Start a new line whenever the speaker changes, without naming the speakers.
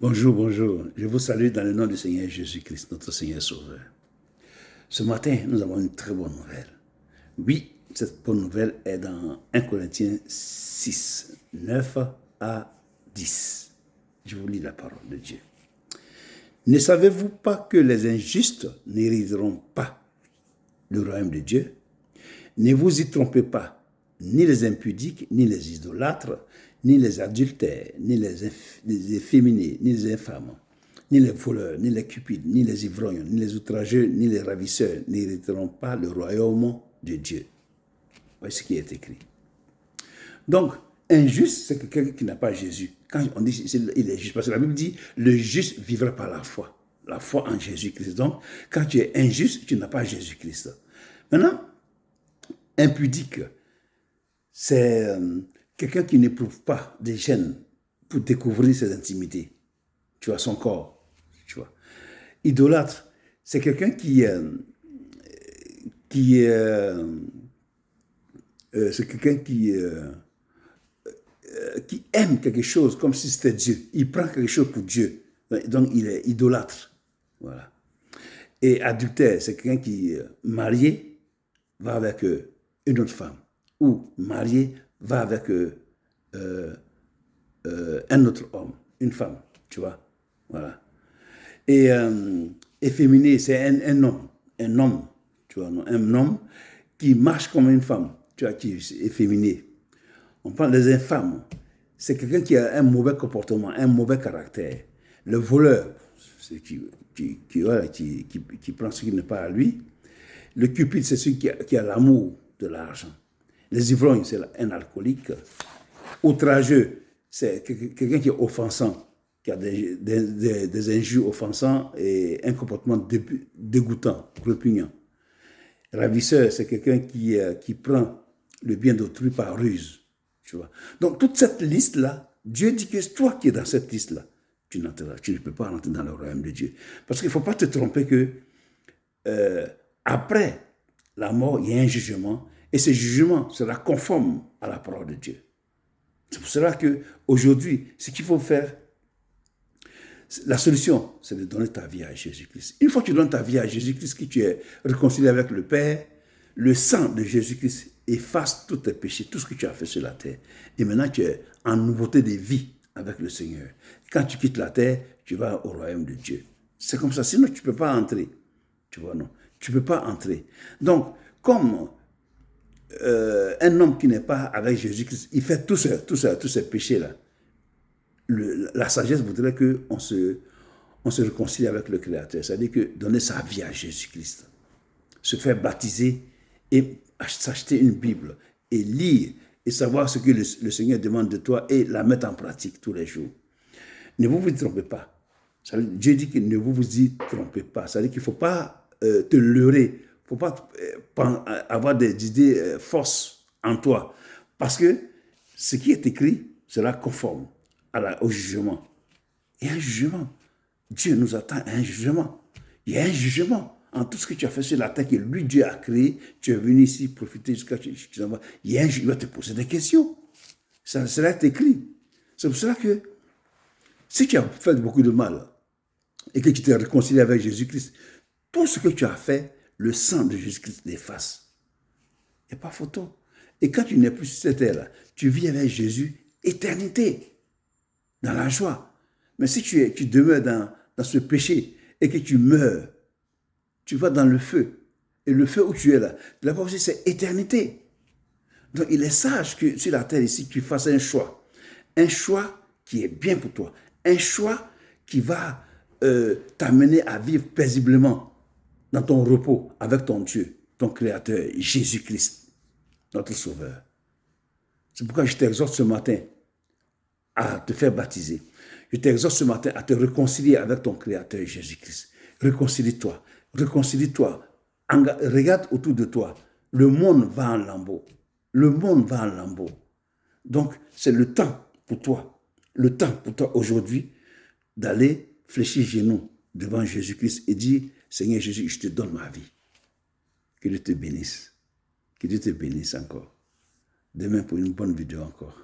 Bonjour, bonjour. Je vous salue dans le nom du Seigneur Jésus-Christ, notre Seigneur Sauveur. Ce matin, nous avons une très bonne nouvelle. Oui, cette bonne nouvelle est dans 1 Corinthiens 6, 9 à 10. Je vous lis la parole de Dieu. Ne savez-vous pas que les injustes n'hériteront pas le royaume de Dieu? Ne vous y trompez pas, ni les impudiques, ni les idolâtres, ni les adultères, ni les efféminés, ni les infâmes, ni les voleurs, ni les cupides, ni les ivrognes, ni les outrageux, ni les ravisseurs n'hériteront pas le royaume de Dieu. Voici ce qui est écrit. Donc, injuste, c'est quelqu'un qui n'a pas Jésus. Quand on dit il est juste, parce que la Bible dit, le juste vivra par la foi en Jésus-Christ. Donc, quand tu es injuste, tu n'as pas Jésus-Christ. Maintenant, impudique, c'est quelqu'un qui n'éprouve pas des gènes pour découvrir ses intimités. Tu vois, son corps. Tu vois. Idolâtre, c'est quelqu'un c'est quelqu'un qui aime quelque chose comme si c'était Dieu. Il prend quelque chose pour Dieu. Donc, il est idolâtre. Voilà. Et adultère, c'est quelqu'un qui, marié, va avec une autre femme. Ou marié, va avec un autre homme, une femme, tu vois. Voilà. Et efféminé, c'est un homme, tu vois, un homme qui marche comme une femme, tu vois, qui est efféminé. On parle des infâmes. C'est quelqu'un qui a un mauvais comportement, un mauvais caractère. Le voleur, c'est qui prend ce qui n'est pas à lui. Le cupide, c'est celui qui a l'amour de l'argent. Les ivrognes, c'est un alcoolique. Outrageux, c'est quelqu'un qui est offensant, qui a des injures offensants et un comportement dégoûtant, répugnant. Ravisseur, c'est quelqu'un qui prend le bien d'autrui par ruse. Tu vois. Donc, toute cette liste-là, Dieu dit que c'est toi qui es dans cette liste-là. Tu ne peux pas rentrer dans le royaume de Dieu. Parce qu'il ne faut pas te tromper que après la mort, il y a un jugement, et ce jugement sera conforme à la parole de Dieu. C'est pour cela qu'aujourd'hui, ce qu'il faut faire, la solution, c'est de donner ta vie à Jésus-Christ. Une fois que tu donnes ta vie à Jésus-Christ, que tu es réconcilié avec le Père, le sang de Jésus-Christ efface tous tes péchés, tout ce que tu as fait sur la terre. Et maintenant, tu es en nouveauté de vie avec le Seigneur. Quand tu quittes la terre, tu vas au royaume de Dieu. C'est comme ça, sinon tu ne peux pas entrer. Tu vois, non. Tu ne peux pas entrer. Donc, comme un homme qui n'est pas avec Jésus-Christ, il fait tous ces péchés-là. La sagesse voudrait qu'on se réconcilie avec le Créateur. C'est-à-dire que donner sa vie à Jésus-Christ, se faire baptiser et s'acheter une Bible et lire et savoir ce que le Seigneur demande de toi et la mettre en pratique tous les jours. Ne vous trompez pas. Dieu dit que ne vous y trompez pas. C'est-à-dire qu'il ne faut pas te leurrer. Il ne faut pas avoir des idées fausses en toi. Parce que ce qui est écrit sera conforme au jugement. Il y a un jugement. Dieu nous attend à un jugement. Il y a un jugement en tout ce que tu as fait sur la terre que lui, Dieu a créé. Tu es venu ici profiter jusqu'à ce que tu t'en vas. Il va te poser des questions. Ça sera écrit. C'est pour cela que si tu as fait beaucoup de mal et que tu t'es réconcilié avec Jésus-Christ, tout ce que tu as fait, le sang de Jésus-Christ l'efface. Il n'y a pas photo. Et quand tu n'es plus sur cette terre-là, tu vis avec Jésus éternité, dans la joie. Mais si tu demeures dans ce péché et que tu meurs, tu vas dans le feu. Et le feu où tu es là, là-bas aussi, c'est éternité. Donc, il est sage que sur la terre ici, tu fasses un choix. Un choix qui est bien pour toi. Un choix qui va t'amener à vivre paisiblement dans ton repos avec ton Dieu, ton Créateur, Jésus-Christ, notre Sauveur. C'est pourquoi je t'exhorte ce matin à te faire baptiser. Je t'exhorte ce matin à te réconcilier avec ton Créateur, Jésus-Christ. Réconcilie-toi. Réconcilie-toi. Regarde autour de toi. Le monde va en lambeaux. Le monde va en lambeaux. Donc, c'est le temps pour toi. Le temps pour toi aujourd'hui d'aller fléchir genoux devant Jésus-Christ et dire, Seigneur Jésus, je te donne ma vie. Que Dieu te bénisse. Que Dieu te bénisse encore. Demain pour une bonne vidéo encore.